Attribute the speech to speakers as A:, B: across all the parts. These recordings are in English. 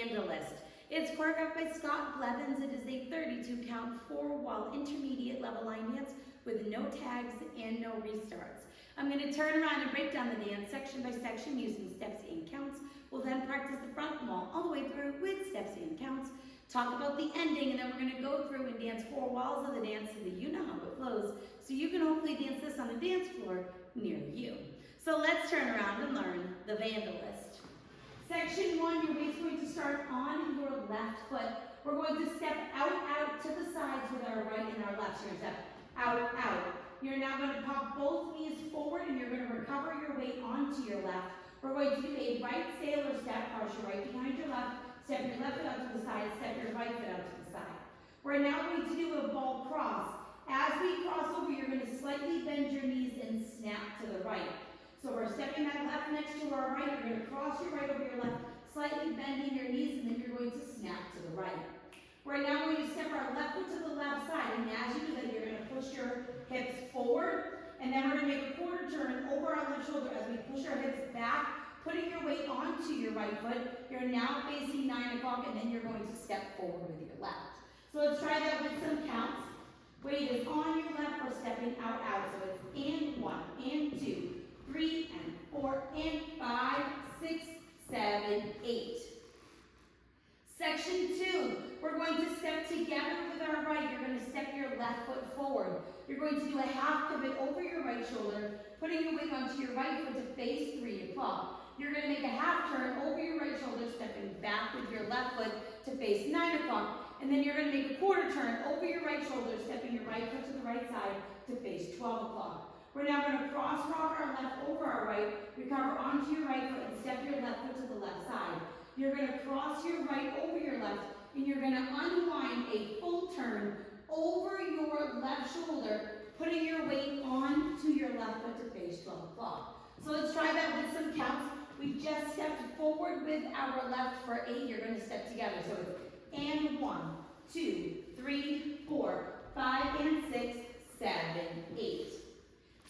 A: Vandalist. It's choreographed by Scott Blevins. It is a 32 count 4-wall intermediate level line dance with no tags and no restarts. I'm going to turn around and break down the dance section by section using steps and counts. We'll then practice the front wall all the way through with steps and counts, talk about the ending, and then we're going to go through and dance 4 walls of the dance so that you know how it flows, so you can hopefully dance this on a dance floor near you. So let's turn around and learn the Vandalist. Section 1, your weight's going to start on your left foot. We're going to step out to the sides with our right and our left. So you're going to step out. You're now going to pop both knees forward and you're going to recover your weight onto your left. We're going to do a right sailor step, arch your right behind your left, step your left foot out to the side, step your right foot out to the side. We're now going to do a ball cross. As we cross over, you're going to slightly bend your knees and snap to the right. So we're stepping that left next to our right. You're going to cross your right over your left, slightly bending your knees, and then you're going to snap to the right. We're now going to step our left foot to the left side, and as you do that, you're going to push your hips forward, and then we're going to make a quarter turn over our left shoulder as we push our hips back, putting your weight onto your right foot. You're now facing 9 o'clock, and then you're going to step forward with your left. So let's try that with some counts. Weight is on your left. We're stepping out. So it's and 1, and 2, 3, and 4, and 5, 6, 7, 8. Section 2, we're going to step together with our right. You're going to step your left foot forward. You're going to do a half pivot over your right shoulder, putting your weight onto your right foot to face 3 o'clock. You're going to make a half turn over your right shoulder, stepping back with your left foot to face 9 o'clock. And then you're going to make a quarter turn over your right shoulder, stepping your right foot to the right side to face 12 o'clock. We're now going to cross rock our left over our right, recover onto your right foot, and step your left foot to the left side. You're going to cross your right over your left, and you're going to unwind a full turn over your left shoulder, putting your weight onto your left foot to face 12 o'clock. So let's try that with some counts. We just stepped forward with our left for 8. You're going to step together. So it's and 1, 2, 3, 4, 5, and 6, 7, 8.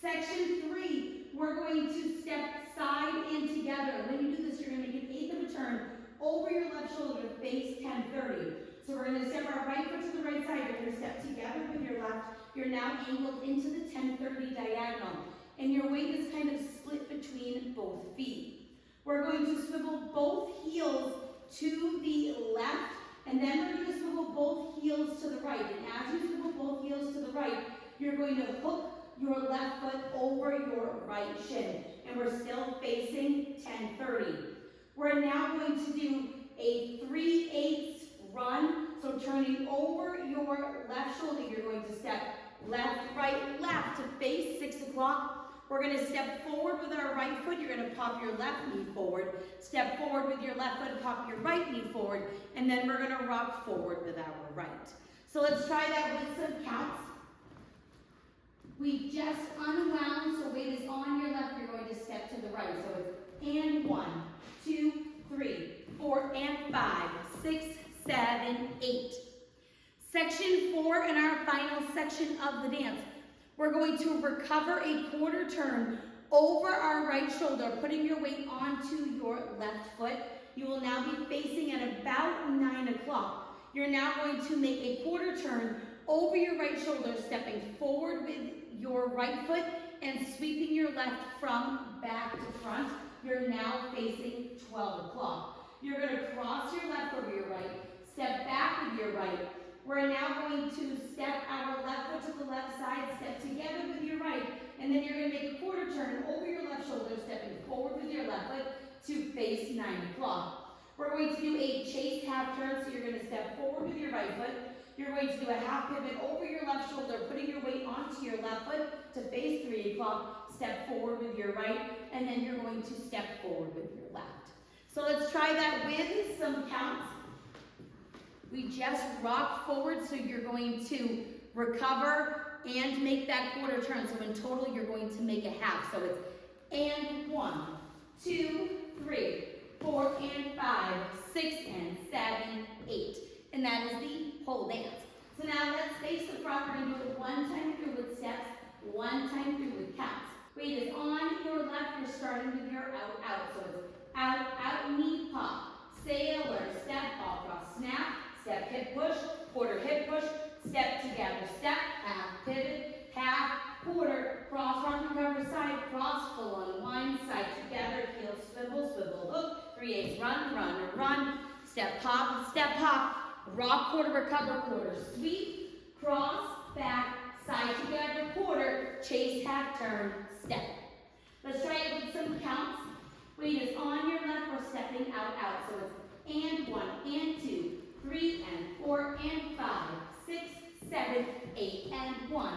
A: Section 3, we're going to step side and together. When you do this, you're going to make an 1/8 of a turn over your left shoulder to face 10:30. So we're going to step our right foot to the right side. You're going to step together with your left. You're now angled into the 10:30 diagonal. And your weight is kind of split between both feet. We're going to swivel both heels to the left. And then we're going to swivel both heels to the right. And as you swivel both heels to the right, you're going to hook your left foot over your right shin. And we're still facing 10:30. We're now going to do a 3/8 run. So turning over your left shoulder, you're going to step left, right, left to face 6 o'clock. We're going to step forward with our right foot. You're going to pop your left knee forward. Step forward with your left foot, pop your right knee forward. And then we're going to rock forward with our right. So let's try that with some counts. We just unwound, so weight is on your left. You're going to step to the right. So it's and 1, 2, 3, 4, and 5, 6, 7, 8. Section 4 in our final section of the dance. We're going to recover a quarter turn over our right shoulder, putting your weight onto your left foot. You will now be facing at about 9 o'clock. You're now going to make a quarter turn over your right shoulder, stepping forward with your right foot and sweeping your left from back to front. You're now facing 12 o'clock. You're going to cross your left over your right, step back with your right. We're now going to step our left foot to the left side, step together with your right, and then you're going to make a quarter turn over your left shoulder, stepping forward with your left foot to face 9 o'clock. We're going to do a chase half turn, so you're going to step forward with your right foot. You're going to do a half pivot over your left shoulder, putting your weight onto your left foot to face 3 o'clock, step forward with your right, and then you're going to step forward with your left. So let's try that with some counts. We just rock forward, so you're going to recover and make that quarter turn. So in total, you're going to make a half. So it's and 1, 2, 3, 4, and 5, 6, and 7, 8. And that is the whole dance. So now let's face the front. We're going to do it 1 time through with steps, 1 time through with counts. Weight is on your left. You're starting with your out. So it's out, knee pop. sailor, step, ball cross, snap, step, hip push, quarter, hip push, step together, step, half, pivot, half, quarter, cross, arm, recover, side, cross, full unwind, side together, heel, swivel, swivel, hook, 3/8, run, run, run, step, pop, rock, quarter, recover, quarter, sweep, cross, back, side together, quarter, chase, half, turn, step. Let's try it with some counts. Weight is on your left, we're stepping out, out. So it's and 1, and 2, 3, and 4, and 5, 6, 7, 8, and 1,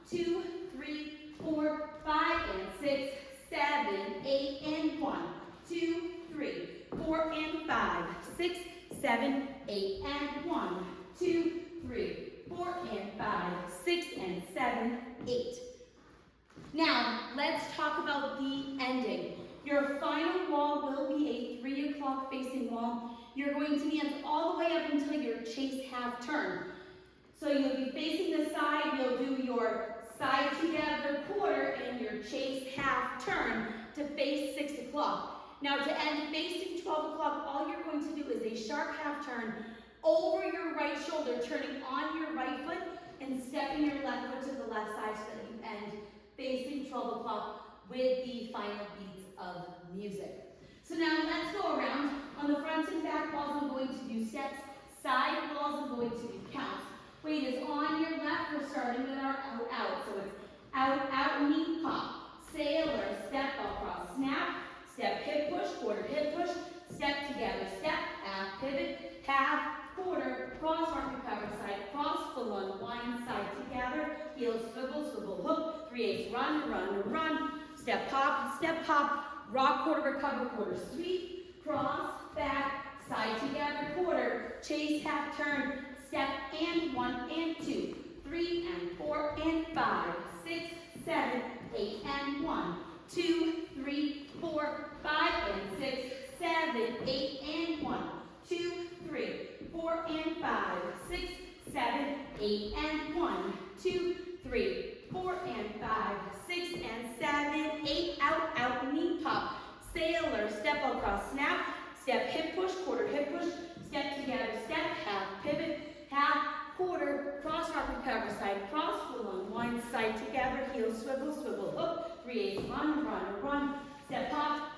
A: 2, 3, 4, 5, and 6, 7, 8, and 1, 2, 3, 4, and 5, 6, 7, 8, and 1, 2, 3, 4, and 5, 6, and 7, 8. Now, let's talk about the ending. Your final wall will be a 3 o'clock facing wall. You're going to dance all the way up until your chase half turn. So you'll be facing the side, you'll do your side together quarter and your chase half turn to face 6 o'clock. Now to end facing 12 o'clock, all you're going to do is a sharp half turn over your right shoulder, turning on your right foot and stepping your left foot to the left side so that you end facing 12 o'clock with the final beats of music. So now let's go around. On the front and back walls, I'm going to do steps. Side walls, I'm going to do counts. Weight is on your left. We're starting with our out, out. So it's out, out, knee pop. Sailor, step, across, snap. Step, hip push, quarter, hip push. Step together, step, half, pivot, half, quarter, cross, arm, recover, side, cross, full unwind, side together, heel, swivel, swivel, hook, 3/8, run, run, run, step, pop, rock, quarter, recover, quarter, sweep, cross, back, side together, quarter, chase, half turn, step, and 1, and 2, 3, and 4, and 5, 6, 7, 8, and 1, 2, 3, 4, 5, and 6, 7, 8, and 1, 2, 3, 4, and 5, 6, 7, 8, and 1, 2, 3, 4, and 5, 6, and 7, 8, out, out, knee pop, sailor, step across, snap, step, hip push, quarter, hip push, step together, step, half, pivot, half, quarter, cross, arm, recover, side, cross, full unwind, side together, heel, swivel, swivel, hook, 3/8, run, run, run, step, pop,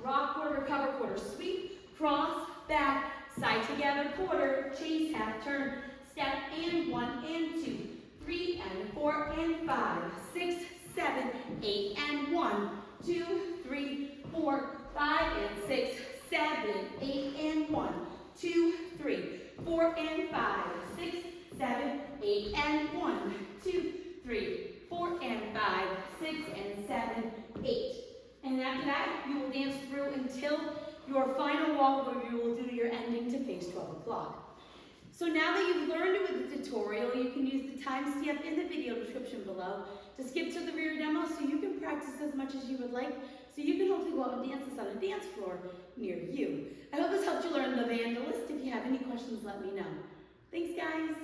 A: rock, quarter, recover, quarter, sweep, cross, back, side together, quarter, chase, half turn, step, and 1, and 2, 3, and 4, and 5, 6, 7, 8, and 1, 2, 3, 4, 5, and 6, 7, 8, and 1, 2, 3, 4, and 5, 6, 7, 8, and 1, 2, 3, 4, and 5, 6, and 7, 8. And after that, you will dance through until your final wall where you will do your ending to face 12 o'clock. So now that you've learned it with the tutorial, you can use the timestamp in the video description below to skip to the rear demo so you can practice as much as you would like, so you can hopefully go out and dance this on a dance floor near you. I hope this helped you learn the Vandalist. If you have any questions, let me know. Thanks, guys.